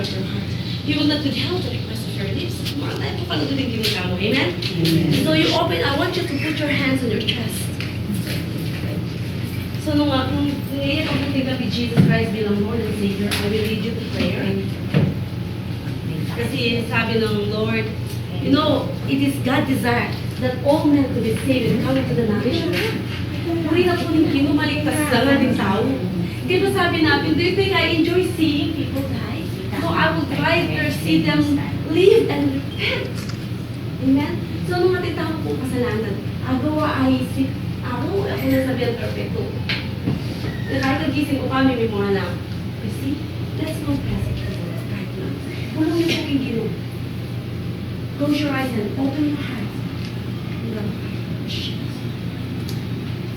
of your heart. He will not withhold the request of your lips. Amen? So you open, I want you to put your hands on your chest. So nung ngayon ang pumunta kay Jesus Christ bilang Lord and Savior, I will lead you to prayer. Kasi sabi ng Lord, you know, it is God's desire that all men to be saved and come into the knowledge of Him. Puri na po yung kinumaligtas lang natin tao. Di ba sabi natin, do you think I enjoy seeing people die? So I would rather see them live and repent. Amen? So nung natitawag po kasalanan, agawa ay isip, ako nasabihan perfecto. Kahit nagising ko kami, may mga lang. You see? Let's confess it to the Lord right now. Walang yung pong Ginoo. Close your eyes and open your heart.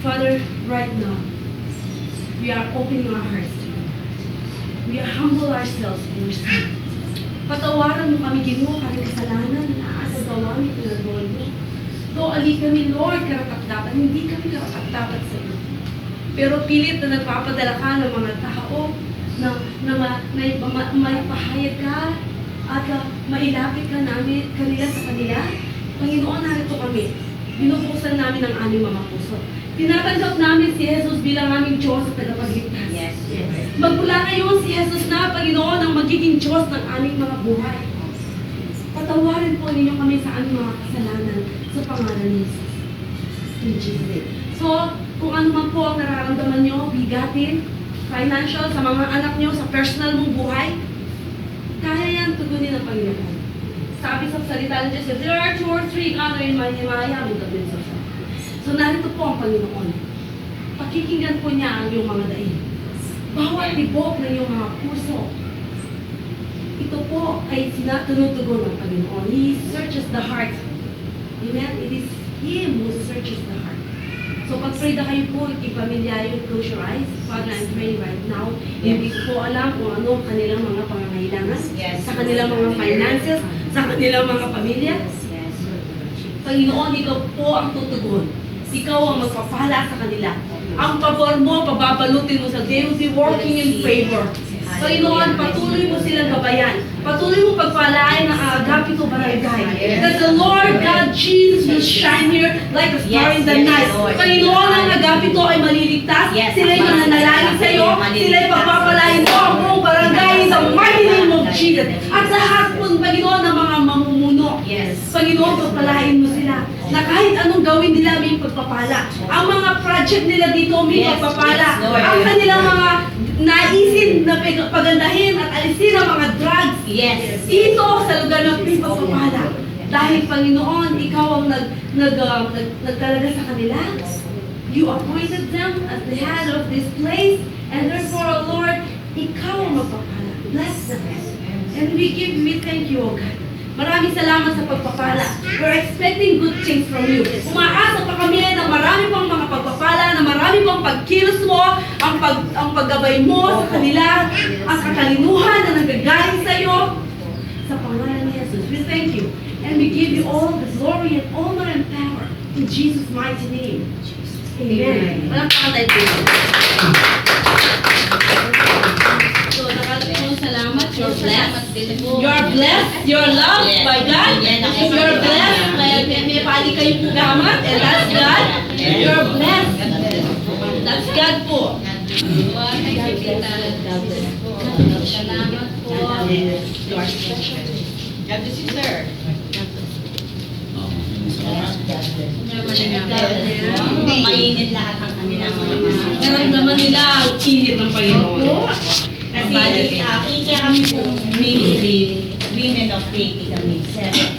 Father, right now, we are opening our hearts to you. We are humble ourselves in your sight. Patawaran mo kami, Ginoo, kami kasalanan na sa gawa ni pinagawa mo. So, ali kami, Lord, karapat-dapat. Hindi kami karapat-dapat sa iyo. Pero pilit na nagpapadala ka ng mga tao na may pahayag ka at mailapit ka namin kanila sa kanila. Panginoon, narito kami. Binubuksan namin ang aming mga puso. Tinatanggap namin si Jesus bilang aming Diyos at tagapagligtas. Yes. Magmula ngayon si Jesus na, Panginoon, ang magiging Diyos ng aming mga buhay. Patawarin po ninyo kami sa aming mga kasalanan sa pangalan ni Jesus. In Jesus' name. So, kung ano man po ang nararamdaman nyo, bigatin, financial, sa mga anak nyo, sa personal mong buhay, kaya yan tugunin ng Panginoon. Sabi sa salita ng Diyos, if there are 2 or 3 gathering in my name, I am in the midst of them. So, narito po ang Panginoon. Pakikinggan po niya ang iyong mga daig. Bawat tibok ng iyong mga puso, ito po ay tinatutugon ng Panginoon. He searches the heart. Amen? It is Him who searches the heart. So pag-pray na kayo po, ipamilyayo, close your eyes. Father, I'm praying right now. Hindi ko po alam kung ano ang kanilang mga pangangailangan, sa kanilang mga finances, sa kanilang mga pamilya. Panginoon, ikaw po ang tutugon. Ikaw ang magpapala sa kanila. Ang pabor mo, pababalutin mo sa they will be working in favor. Panginoon, patuloy mo silang gabayan. Patuloy mo pagpalain ng Agapito Barangay. That the Lord God Jesus will shine here like a star in the night. Panginoon, ang Agapito ay maliligtas. Sila ay mananalangin sa iyo. Sila ay pagpapalain mo ang buong barangay in the mighty name of Jesus. At lahat po, Panginoon, ng mga mamumuno. Panginoon, pagpalain mo sila. Na kahit anong gawin nila, may pagpapala. Ang mga project nila dito, may pagpapala. Ang kanilang mga naisin na pagandahin at alisin ang mga drugs. Dito sa lugar ng pagpapala. Dahil Panginoon, ikaw ang nagtalaga sa kanila. You appointed them as the head of this place. And therefore, Lord, ikaw ang magpapala. Bless them. And we thank you, O God. Maraming salamat sa pagpapala. We're expecting good things from you. Umaasa pa kami na marami pang mga pagpapala, na marami pang pagkilos mo, ang paggabay mo sa kanila, ang kakalinuhan na nanggagaling sa iyo. Sa pangalan ni Jesus, we thank you. And we give you all the glory and honor and power in Jesus' mighty name. Amen. Walang pakatay po. So, nakatulong salamat. You're blessed. You're blessed. You're loved by God. You're blessed. May pali kayong pugamat. And that's God. You're blessed. That's God po. Salamat po. You are special. God bless you, sir. Mainit lahat ang kanilang mga Naramdaman nila ang init ng Panginoon. Kasi kaya kami po, women of faith kami.